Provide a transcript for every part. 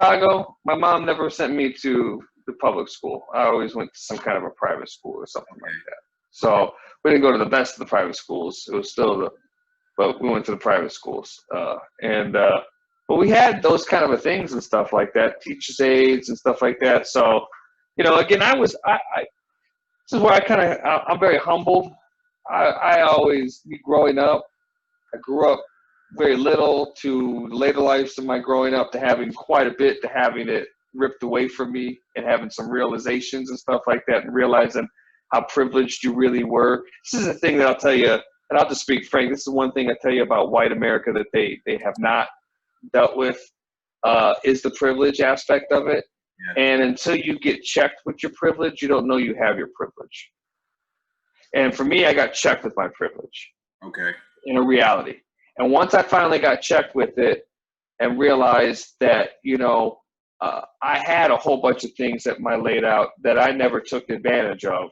Chicago, my mom never sent me to the public school. I always went to some kind of a private school or something like Okay. that. So we didn't go to the best of the private schools. It was still but we went to the private schools. But we had those kind of things and stuff like that, teachers' aides and stuff like that. So, again, this is where I'm very humbled. I always, growing up, I grew up very little to later lives of my growing up to having quite a bit to having it ripped away from me and having some realizations and stuff like that and realizing how privileged you really were. This is the thing that I'll tell you, and I'll just speak frank. This is one thing I tell you about white America that they have not dealt with is the privilege aspect of it. Yeah. And until you get checked with your privilege, you don't know you have your privilege. And for me, I got checked with my privilege Okay. in a reality. And once I finally got checked with it and realized that, I had a whole bunch of things that I laid out that I never took advantage of,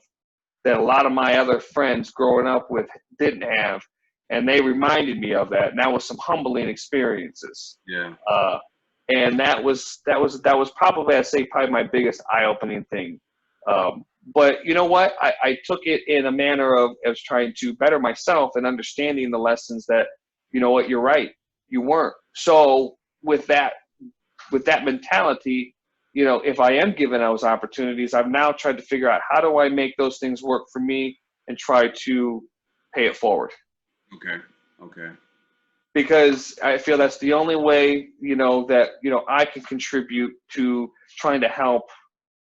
that a lot of my other friends growing up with didn't have. And they reminded me of that. And that was some humbling experiences. Yeah. And that was probably, I'd say, probably my biggest eye-opening thing. But you know what? I took it in a manner of as trying to better myself and understanding the lessons that, you know what, you're right, you weren't. So with that mentality, if I am given those opportunities, I've now tried to figure out how do I make those things work for me and try to pay it forward. Okay. Okay. Because I feel that's the only way, that, I can contribute to trying to help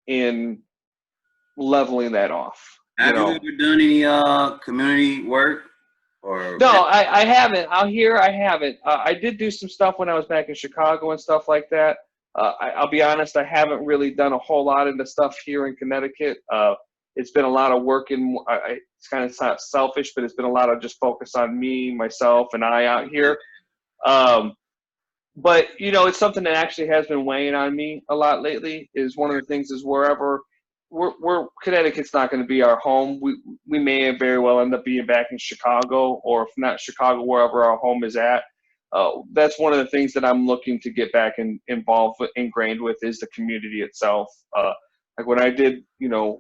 in leveling that off. Have you ever done any community work or? No, I haven't. Out here, I haven't. I did do some stuff when I was back in Chicago and stuff like that. I'll be honest, I haven't really done a whole lot of the stuff here in Connecticut. It's been a lot of work it's kind of selfish, but it's been a lot of just focus on me, myself, and I out here. But it's something that actually has been weighing on me a lot lately. Is one of the things is wherever we're Connecticut's not going to be our home. We may very well end up being back in Chicago, or if not Chicago, wherever our home is at. That's one of the things that I'm looking to get back ingrained with is the community itself. Like when I did,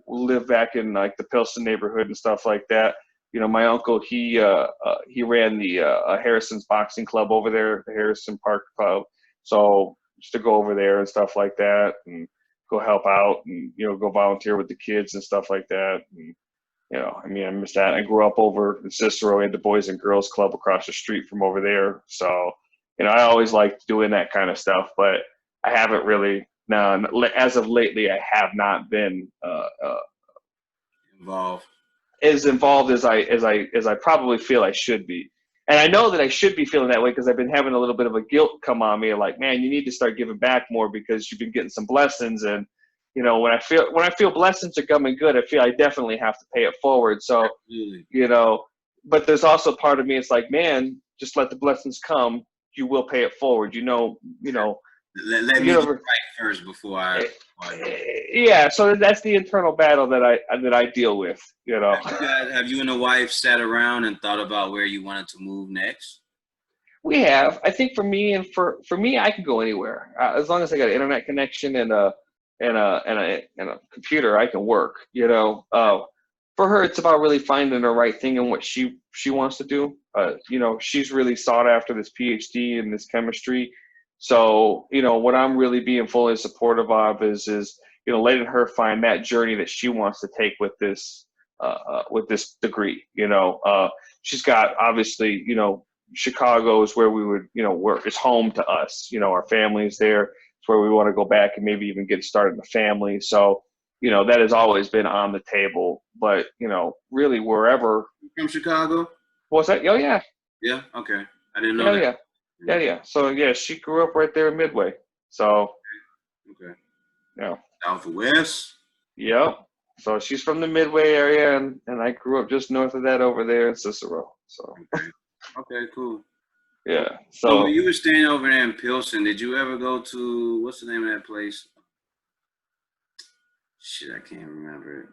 live back in like the Pilsen neighborhood and stuff like that. My uncle, he ran the Harrison's Boxing Club over there, the Harrison Park Club. So just to go over there and stuff like that, and go help out, and go volunteer with the kids and stuff like that. And I miss that. I grew up over in Cicero. We had the Boys and Girls Club across the street from over there. So I always liked doing that kind of stuff, but I haven't really. No, as of lately, I have not been Involved. as involved as I probably feel I should be. And I know that I should be feeling that way because I've been having a little bit of a guilt come on me, like, man, you need to start giving back more because you've been getting some blessings. And when I feel blessings are coming good, I feel I definitely have to pay it forward. So, Absolutely. But there's also part of me, it's like, man, just let the blessings come. You will pay it forward. Let me get right first before I. Yeah, so that's the internal battle that I deal with. Have you and the wife sat around and thought about where you wanted to move next? We have. I think for me I can go anywhere as long as I got an internet connection and a computer. I can work. For her, it's about really finding the right thing and what she wants to do. She's really sought after this PhD in this chemistry. So, what I'm really being fully supportive of is letting her find that journey that she wants to take with this degree. She's got obviously, Chicago is where we would, work. It's home to us. Our family's there. It's where we want to go back and maybe even get started in a family. So, that has always been on the table. But, really wherever. From Chicago? What's that? Oh, yeah. Yeah. Okay. I didn't know that. Yeah. Yeah. So yeah, she grew up right there in Midway. So okay. Yeah. Southwest. Yep. So she's from the Midway area, and I grew up just north of that over there in Cicero. So. Okay. Cool. Yeah. So when you were staying over there in Pilsen, did you ever go to what's the name of that place? Shit, I can't remember it.